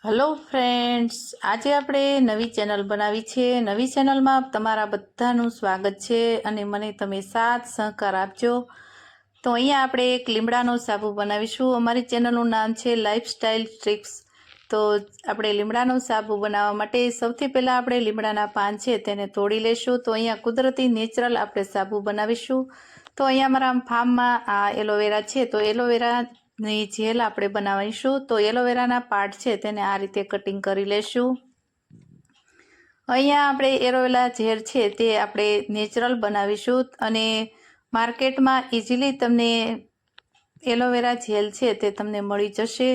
Hello friends, आज આપણે નવી ચેનલ બનાવી છે। નવી ચેનલમાં તમારા બધાનું સ્વાગત છે અને મને તમે સાથ સહકાર આપજો। તો અહીંયા આપણે એક લીમડાનો સાબુ બનાવીશું। અમારી ચેનલનું નામ છે લાઈફસ્ટાઈલ ટ્રિક્સ। તો આપણે લીમડાનો સાબુ બનાવવા માટે સૌથી પહેલાં આપણે લીમડાના પાન છે તેને તોડી લેશું। તો અહીંયા કુદરતી નેચરલ આપણે સાબુ બનાવીશું। તો અહીંયા અમારા ફાર્મમાં આ એલોવેરા છે, તો એલોવેરા ની જેલ આપણે બનાવીશું। તો એલોવેરાના પાર્ટ છે તેને આ રીતે કટિંગ કરી લેશું। અહીંયા આપણે એલોવેરા જેલ છે તે આપણે નેચરલ બનાવીશું અને માર્કેટમાં ઇઝીલી તમને એલોવેરા જેલ છે તે તમને મળી જશે।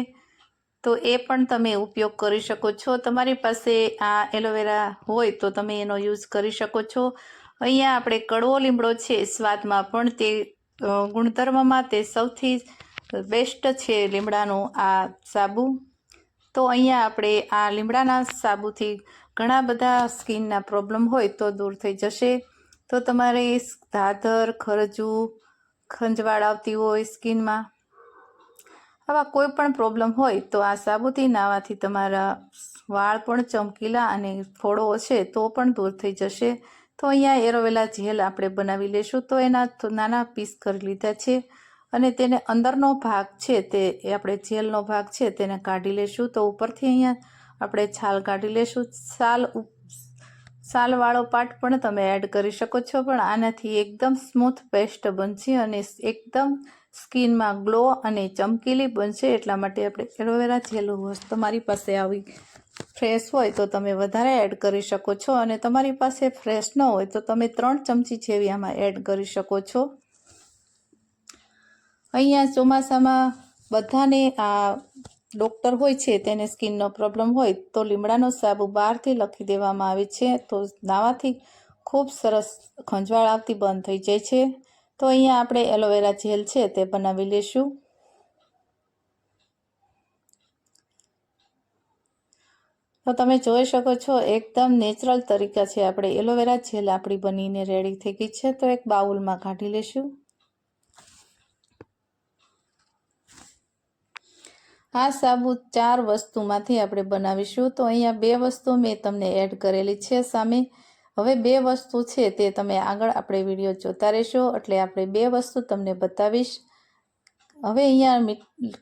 તો એ પણ તમે ઉપયોગ કરી શકો છો। તમારી પાસે આ એલોવેરા હોય તો તમે એનો યુઝ કરી શકો છો। અહીંયા આપણે કડવો લીમડો છે, સ્વાદમાં પણ તે ગુણધર્મમાં તે સૌથી બેસ્ટ છે લીમડાનો આ સાબુ। તો અહીંયા આપણે આ લીમડાના સાબુથી ઘણા બધા સ્કિનના પ્રોબ્લેમ હોય તો દૂર થઈ જશે। તો તમારે ધાધર, ખરજવું, ખંજવાળ આવતી હોય સ્કિનમાં, આવા કોઈ પણ પ્રોબ્લેમ હોય તો આ સાબુથી નાહવાથી તમારા વાળ પણ ચમકીલા અને ફોડો છે તો પણ દૂર થઈ જશે। તો અહીંયા એલોવેરા જેલ આપણે બનાવી લેશું। તો એના નાના પીસ કરી લીધા છે અને તેને અંદરનો ભાગ છે તે આપણે જેલનો ભાગ છે તેને કાઢી લેશું। તો ઉપરથી અહીંયા આપણે છાલ કાઢી લેશું। છાલવાળો પાર્ટ પણ તમે એડ કરી શકો છો, પણ આનાથી એકદમ સ્મૂથ પેસ્ટ બનશે અને એકદમ સ્કિનમાં ગ્લો અને ચમકીલી બનશે। એટલા માટે આપણે એલોવેરા જેલ તમારી પાસે આવી ફ્રેશ હોય તો તમે વધારે એડ કરી શકો છો અને તમારી પાસે ફ્રેશ ન હોય તો તમે 3 ચમચી જેવી આમાં એડ કરી શકો છો। અહીંયા ચોમાસામાં બધાને આ ડૉક્ટર હોય છે તેને સ્કિનનો પ્રોબ્લેમ હોય તો લીમડાનો સાબુ બહારથી લખી દેવામાં આવે છે। તો નાવાથી ખૂબ સરસ ખંજવાળ આવતી બંધ થઈ જાય છે। તો અહીંયા આપણે એલોવેરા જેલ છે તે બનાવી લેશું। તો તમે જોઈ શકો છો એકદમ નેચરલ તરીકા છે આપણે એલોવેરા જેલ આપણી બનીને રેડી થઈ ગઈ છે। તો એક બાઉલમાં કાઢી લેશું। આ સાબુ 4 વસ્તુમાંથી આપણે બનાવીશું। તો અહીંયા 2 વસ્તુ મેં તમને એડ કરેલી છે સામે। હવે 2 વસ્તુ છે તે તમે આગળ આપણે વિડીયો જોતા રહેશો એટલે આપણે 2 વસ્તુ તમને બતાવીશ। હવે અહીંયા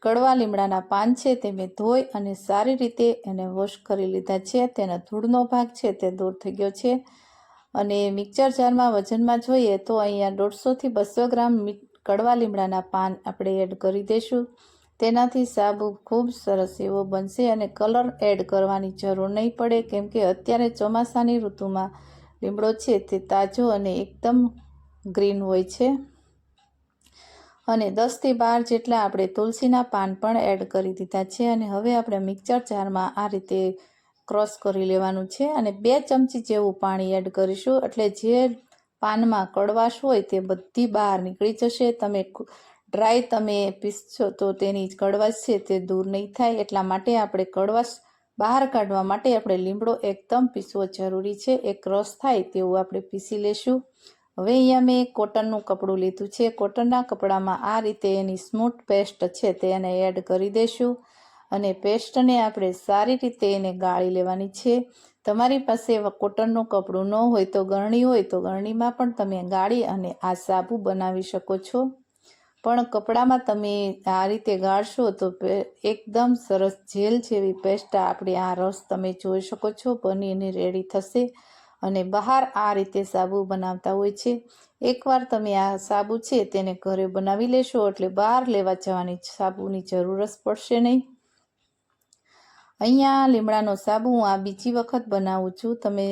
કડવા લીમડાના પાન છે તે મેં ધોઈ અને સારી રીતે એને વોશ કરી લીધા છે। તેનો ધૂળનો ભાગ છે તે દૂર થઈ ગયો છે અને મિક્સર જારમાં વજનમાં જોઈએ તો અહીંયા 150 થી 200 ગ્રામ કડવા લીમડાના પાન આપણે એડ કરી દઈશું। તેનાથી સાબુ ખૂબ સરસ એવો બનશે અને કલર એડ કરવાની જરૂર નહીં પડે, કેમ કે અત્યારે ચોમાસાની ઋતુમાં લીમડો છે તે તાજો અને એકદમ ગ્રીન હોય છે। અને 10 થી 12 જેટલા આપણે તુલસીના પાન પણ એડ કરી દીધા છે અને હવે આપણે મિક્સર જારમાં આ રીતે ક્રોસ કરી લેવાનું છે અને 2 ચમચી જેવું પાણી એડ કરીશું એટલે જે પાનમાં કડવાશ હોય તે બધી બહાર નીકળી જશે। તમે ડ્રાય તમે પીસશો તો તેની કડવાશ છે તે દૂર નહીં થાય। એટલા માટે આપણે કડવાશ બહાર કાઢવા માટે આપણે લીમડો એકદમ પીસવો જરૂરી છે। એક રસ થાય તેવું આપણે પીસી લેશું। હવે અહીંયા મેં કોટનનું કપડું લીધું છે। કોટનના કપડામાં આ રીતે એની સ્મૂથ પેસ્ટ છે તેને એડ કરી દઈશું અને પેસ્ટને આપણે સારી રીતે એને ગાળી લેવાની છે। તમારી પાસે કોટનનું કપડું ન હોય તો ગરણી હોય તો ગરણીમાં પણ તમે ગાળી અને આ સાબુ બનાવી શકો છો, પણ કપડામાં તમે આ રીતે ગાળશો તો એકદમ સરસ જેલ જેવી પેસ્ટ આપણી આ રસ તમે જોઈ શકો છો બનીને રેડી થશે। અને બહાર આ રીતે સાબુ બનાવતા હોય છે। એકવાર તમે આ સાબુ છે તેને ઘરે બનાવી લેશો એટલે બહાર લેવા જવાની સાબુની જરૂર જ પડશે નહીં। અહીંયા લીમડાનો સાબુ હું આ બીજી વખત બનાવું છું। તમે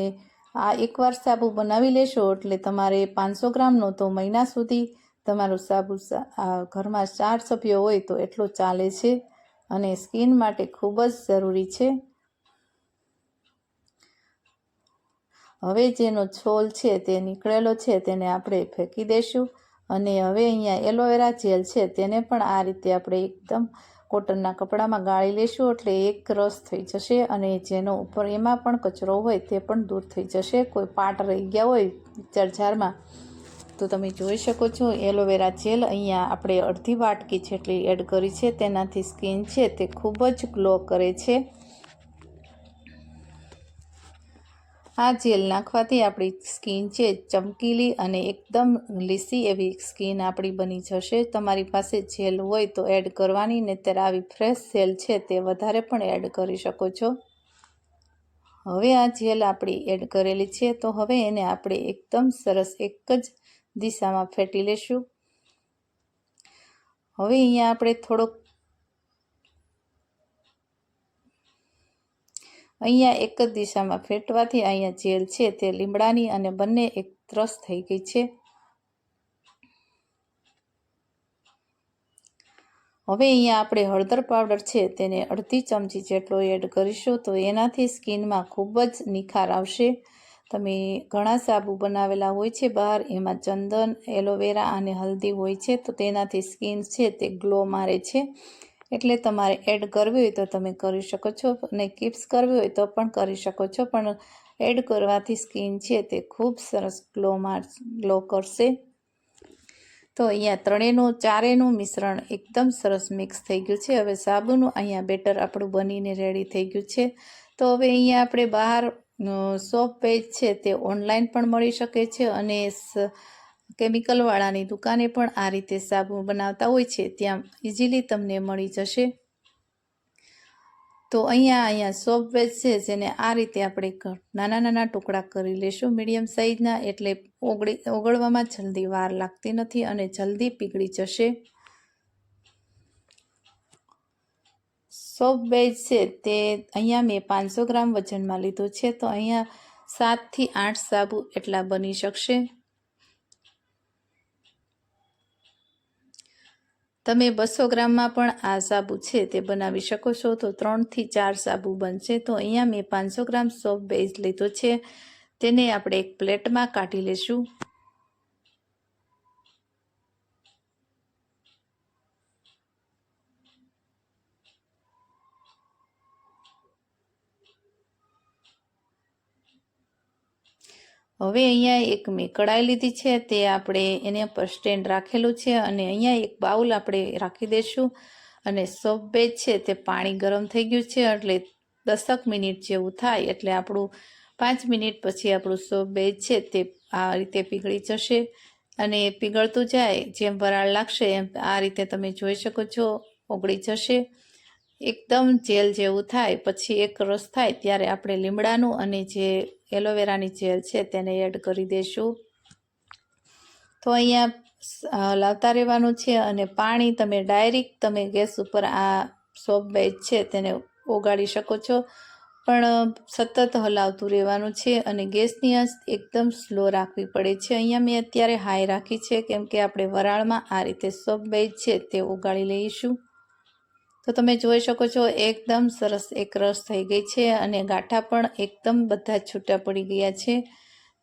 આ એકવાર સાબુ બનાવી લેશો એટલે તમારે 500 ગ્રામનો તો મહિના સુધી તમારું સાબુ ઘરમાં 4 સભ્યો હોય તો એટલો ચાલે છે અને સ્કિન માટે ખૂબ જ જરૂરી છે। હવે જેનો છોલ છે તે નીકળેલો છે તેને આપણે ફેંકી દઈશું અને હવે અહીંયા એલોવેરા જેલ છે તેને પણ આ રીતે આપણે એકદમ કોટનના કપડામાં ગાળી લેશું એટલે એક રસ થઈ જશે અને જેનો ઉપર એમાં પણ કચરો હોય તે પણ દૂર થઈ જશે। કોઈ પાર્ટ રહી ગયા હોય મિક્સર જારમાં તો તમે જોઈ શકો છો એલોવેરા જેલ અહીંયા આપણે અડધી વાટકી જેટલી એડ કરી છે। તેનાથી સ્કિન છે તે ખૂબ જ ગ્લો કરે છે। આ જેલ નાખવાથી આપણી સ્કિન છે ચમકીલી અને એકદમ લીસી એવી સ્કિન આપણી બની જશે. તમારી પાસે જેલ હોય તો એડ કરવાની, નહીંતર આવી ફ્રેશ જેલ છે તે વધારે પણ એડ કરી શકો છો. હવે આ જેલ આપણી એડ કરેલી છે, તો હવે એને આપણે એકદમ સરસ એક જ દિશામાં ફેટી લેશું. હવે અહીંયા આપણે થોડોક અહીંયા એક જ દિશામાં ફેટવાથી અહીંયા જેલ છે તે લીમડાની અને બંને એક રસ થઈ ગઈ છે. હવે અહીંયા આપણે હળદર પાવડર છે તેને અડધી ચમચી જેટલો એડ કરીશું, તો એનાથી સ્કિનમાં ખૂબ જ નિખાર આવશે. તમે ઘણા સાબુ બનાવેલા હોય છે બહાર, એમાં ચંદન, એલોવેરા અને હલ્દી હોય છે, તો તેનાથી સ્કિન છે તે ગ્લો મારે છે. એટલે તમારે એડ કરવી હોય તો તમે કરી શકો છો, અને કિપ્સ કરવી હોય તો પણ કરી શકો છો, પણ એડ કરવાથી સ્કિન છે તે ખૂબ સરસ ગ્લો કરશે. તો અહીંયા ચારેયનું મિશ્રણ એકદમ સરસ મિક્સ થઈ ગયું છે. હવે સાબુનું અહીંયા બેટર આપણું બનીને રેડી થઈ ગયું છે. તો હવે અહીંયા આપણે બહાર સોપ પેજ છે તે ઓનલાઈન પણ મળી શકે છે, અને કેમિકલવાળાની દુકાને પણ આ રીતે સાબુ બનાવતા હોય છે, ત્યાં ઇઝીલી તમને મળી જશે. તો અહીંયા સોપ પેજ છે જેને આ રીતે આપણે નાના નાના ટુકડા કરી લેશું મીડિયમ સાઇઝના, એટલે ઓગળવામાં જલ્દી વાર લાગતી નથી અને જલ્દી પીગળી જશે. સોપ બેઝ છે તે અહીંયા મેં 500 ગ્રામ વજનમાં લીધો છે, તો અહીંયા 7 થી 8 સાબુ એટલા બની શકશે. તમે 200 ગ્રામમાં પણ આ સાબુ છે તે બનાવી શકો છો, તો 3 થી 4 સાબુ બનશે. તો અહીંયા મેં 500 ગ્રામ સોપ બેઝ લીધો છે, તેને આપણે એક પ્લેટમાં કાઢી લેશું. હવે અહીંયા એક મેં કડાઈ લીધી છે, તે આપણે એને પર સ્ટેન્ડ રાખેલું છે, અને અહીંયા એક બાઉલ આપણે રાખી દઈશું. અને સોપ બેઝ છે તે પાણી ગરમ થઈ ગયું છે, એટલે 10 મિનિટ જેવું થાય એટલે આપણું 5 મિનિટ પછી આપણું સોપ બેઝ છે તે આ રીતે પીગળી જશે. અને પીગળતું જાય, જેમ વરાળ લાગશે એમ આ રીતે તમે જોઈ શકો છો ઓગળી જશે. એકદમ જેલ જેવું થાય પછી એક રસ થાય ત્યારે આપણે લીમડાનું અને જે એલોવેરાની જેલ છે તેને એડ કરી દઈશું. તો અહીંયા હલાવતા રહેવાનું છે, અને પાણી તમે ડાયરેક્ટ તમે ગેસ ઉપર આ સોપ બેઝ છે તેને ઓગાળી શકો છો, પણ સતત હલાવતું રહેવાનું છે, અને ગેસની આંચ એકદમ સ્લો રાખવી પડે છે. અહીંયા મેં અત્યારે હાઈ રાખી છે, કેમ કે આપણે વરાળમાં આ રીતે સોપ બેઝ છે તે ઓગાળી લઈશું. તો તમે જોઈ શકો છો એકદમ સરસ એક રસ થઈ ગઈ છે, અને ગાંઠા પણ એકદમ બધા છૂટા પડી ગયા છે.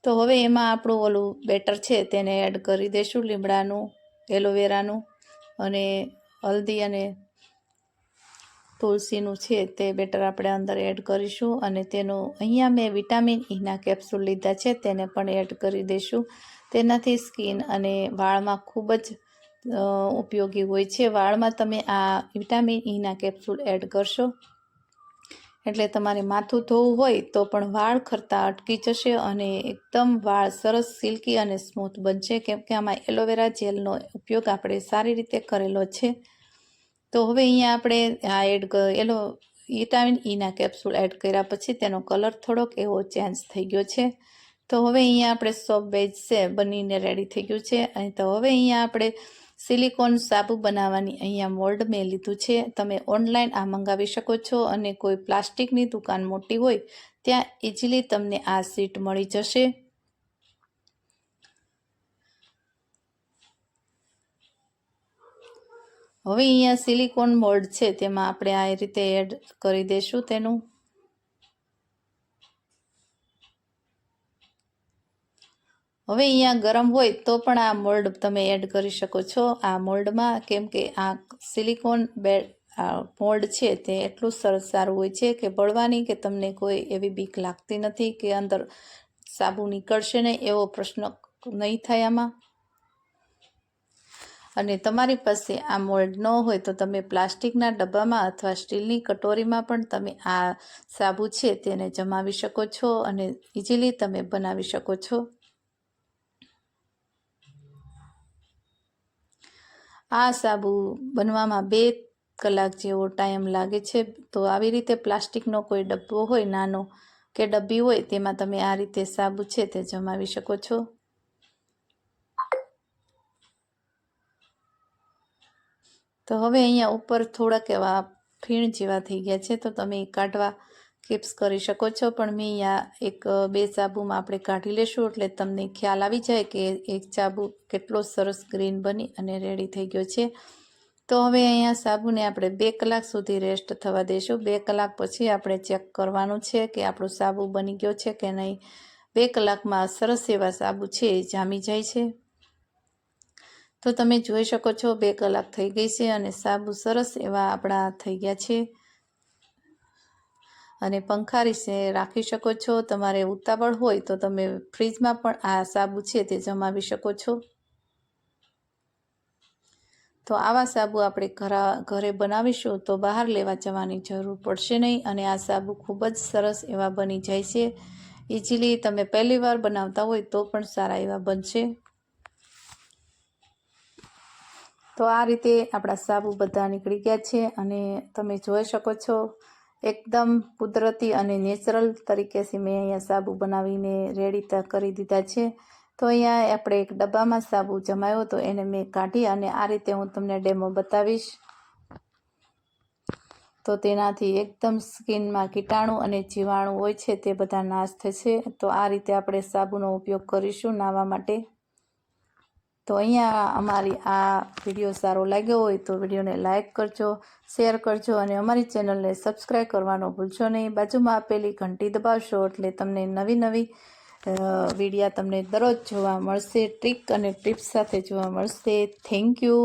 તો હવે એમાં આપણું ઓલું બેટર છે તેને એડ કરી દઈશું, લીમડાનું, એલોવેરાનું અને હલ્દી અને તુલસીનું છે તે બેટર આપણે અંદર એડ કરીશું. અને તેનું અહીંયા મેં વિટામિન ઈના કેપ્સ્યુલ લીધા છે, તેને પણ એડ કરી દઈશું. તેનાથી સ્કિન અને વાળમાં ખૂબ જ ઉપયોગી હોય છે. વાળમાં તમે આ વિટામિન ઈના કેપ્સ્યુલ એડ કરશો એટલે તમારે માથું ધોવું હોય તો પણ વાળ ખરતા અટકી જશે, અને એકદમ વાળ સરસ સિલ્કી અને સ્મૂથ બનશે, કેમ કે આમાં એલોવેરા જેલનો ઉપયોગ આપણે સારી રીતે કરેલો છે. તો હવે અહીંયા આપણે આ વિટામિન ઈના કેપ્સ્યુલ એડ કર્યા પછી તેનો કલર થોડોક એવો ચેન્જ થઈ ગયો છે. તો હવે અહીંયા આપણે સોપ બેઝ છે બનીને રેડી થઈ ગયું છે. અને તો હવે અહીંયા આપણે સિલિકોન સાબુ બનાવવાની અહીંયા મોલ્ડ મેં લીધું છે. તમે ઓનલાઈન આ મંગાવી શકો છો, અને કોઈ પ્લાસ્ટિકની દુકાન મોટી હોય ત્યાં ઇઝીલી તમને આ શીટ મળી જશે. હવે અહીંયા સિલિકોન મોલ્ડ છે તેમાં આપણે આ રીતે એડ કરી દઈશું તેનું. હવે અહીંયા ગરમ હોય તો પણ આ મોલ્ડ તમે એડ કરી શકો છો આ મોલ્ડમાં, કેમ કે આ સિલિકોન મોલ્ડ છે તે એટલું સરસ સારું હોય છે કે બળવાની કે તમને કોઈ એવી બીક લાગતી નથી કે અંદર સાબુ નીકળશે નહીં એવો પ્રશ્ન નહીં થાય આમાં. અને તમારી પાસે આ મોલ્ડ ન હોય તો તમે પ્લાસ્ટિકના ડબ્બામાં અથવા સ્ટીલની કટોરીમાં પણ તમે આ સાબુ છે તેને જમાવી શકો છો અને ઇઝીલી તમે બનાવી શકો છો. આ સાબુ બનવામાં 2 કલાક જેવો ટાઈમ લાગે છે. તો આવી રીતે પ્લાસ્ટિકનો કોઈ ડબ્બો હોય નાનો કે ડબ્બી હોય તેમાં તમે આ રીતે સાબુ છે તે જમાવી શકો છો. તો હવે અહીંયા ઉપર થોડાક એવા ફીણ જેવા થઈ ગયા છે તો તમે કાઢવા કિપ્સ કરી શકો છો. પણ મેં અહીંયા 2 સાબુમાં આપણે કાઢી લેશું એટલે તમને ખ્યાલ આવી જાય કે એક સાબુ કેટલો સરસ ગ્રીન બની અને રેડી થઈ ગયો છે. તો હવે અહીંયા સાબુને આપણે 2 કલાક સુધી રેસ્ટ થવા દઈશું. 2 કલાક પછી આપણે ચેક કરવાનું છે કે આપણું સાબુ બની ગયો છે કે નહીં. 2 કલાકમાં સરસ એવા સાબુ છે એ જામી જાય છે. તો તમે જોઈ શકો છો 2 કલાક થઈ ગઈ છે અને સાબુ સરસ એવા આપણા થઈ ગયા છે અને પંખારી રાખી શકો છો. તમારે ઉતાવળ હોય તો તમે ફ્રીજમાં પણ આ સાબુ છે તે જમાવી શકો છો. તો આવા સાબુ આપણે ઘરે બનાવીશું તો બહાર લેવા જવાની જરૂર પડશે નહીં અને આ સાબુ ખૂબ જ સરસ એવા બની જાય છે. ઇઝીલી તમે પહેલી વાર બનાવતા હોય તો પણ સારા એવા બનશે. તો આ રીતે આપણા સાબુ બધા નીકળી ગયા છે અને તમે જોઈ શકો છો એકદમ કુદરતી અને નેચરલ તરીકેથી મેં અહીંયા સાબુ બનાવીને રેડી કરી દીધા છે. તો અહીંયા આપણે એક ડબ્બામાં સાબુ જમાયો તો એને મેં કાઢી અને આ રીતે હું તમને ડેમો બતાવીશ. તો તેનાથી એકદમ સ્કિનમાં કીટાણુ અને જીવાણુ હોય છે તે બધા નાશ થશે. તો આ રીતે આપણે સાબુનો ઉપયોગ કરીશું નાહવા માટે. તો અહીંયા અમારી આ વિડીયો સારો લાગ્યો હોય તો વિડીયોને લાઇક કરજો, શેર કરજો અને અમારી ચેનલને સબસ્ક્રાઈબ કરવાનો ભૂલશો નહીં. બાજુમાં આપેલી ઘંટી દબાવશો એટલે તમને નવી વિડીયા તમને દરરોજ જોવા મળશે, ટ્રીક અને ટિપ્સ સાથે જોવા મળશે. Thank you.